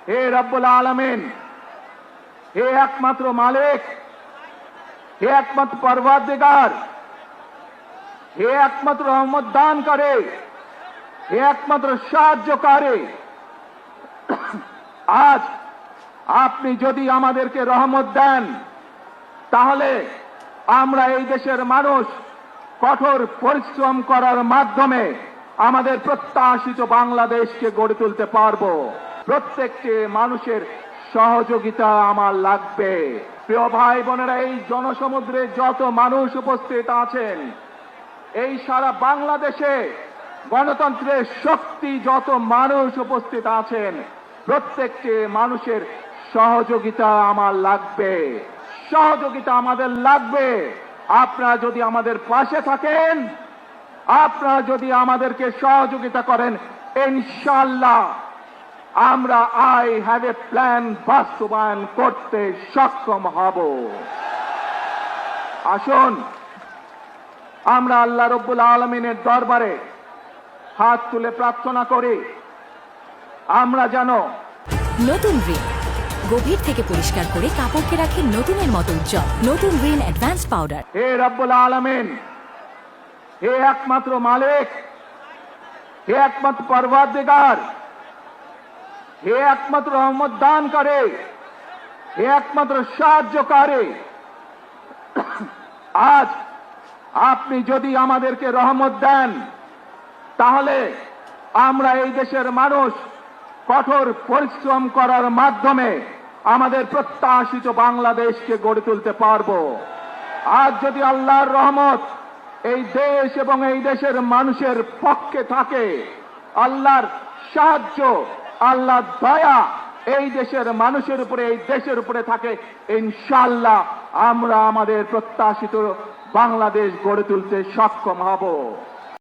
হে রব্বুল আলামিন, হে একমাত্র মালিক, হে একমাত্র পরওয়ারদিগার, হে একমাত্র রহমত দান করে, হে একমাত্র সাহায্যকারী। আজ আপনি যদি আমাদেরকে রহমত দেন, তাহলে আমরা এই দেশের মানুষ কঠোর পরিশ্রম করার মাধ্যমে আমাদের প্রত্যাশিত বাংলাদেশকে গড়ে তুলতে পারবো। প্রত্যেকটি মানুষের সহযোগিতা আমার লাগবে। প্রিয় ভাই বোনেরা, এই জনসমুদ্রে যত মানুষ উপস্থিত আছেন, এই সারা বাংলাদেশে গণতন্ত্রের শক্তি যত মানুষ উপস্থিত আছেন, প্রত্যেকটি মানুষের সহযোগিতা আমার লাগবে, সহযোগিতা আমাদের লাগবে। আপনারা যদি আমাদের পাশে থাকেন, আপনারা যদি আমাদেরকে সহযোগিতা করেন, ইনশাআল্লাহ আমরা আই হ্যাভ এ প্ল্যান বাস্তবায়ন করতে সক্ষম হব। আসুন আমরা আল্লাহ রব্বুল আলামিনের দরবারে হাত তুলে প্রার্থনা করি, আমরা যেন নতুন রিন গভীর থেকে পরিষ্কার করে কাপড়কে রাখে নতুনের মতো উজ্জ্বল। নতুন রিন অ্যাডভান্স পাউডার। হে রব্বুল আলামিন, হে একমাত্র মালিক, হে একমাত্র পরওয়ারদিগার, হে একমাত্র রহমত দান করে, হে একমাত্র সাহায্যকারী। আজ আপনি যদি আমাদেরকে রহমত দেন, তাহলে আমরা এই দেশের মানুষ কঠোর পরিশ্রম করার মাধ্যমে আমাদের প্রত্যাশিত বাংলাদেশকে গড়ে তুলতে পারবো। আজ যদি আল্লাহর রহমত এই দেশ এবং এই দেশের মানুষের পক্ষে থাকে, আল্লাহর সাহায্য, আল্লাহর দয়া এই দেশের মানুষের উপরে, এই দেশের উপরে থাকে, ইনশাআল্লাহ আমরা আমাদের প্রত্যাশিত বাংলাদেশ গড়ে তুলতে সক্ষম হব।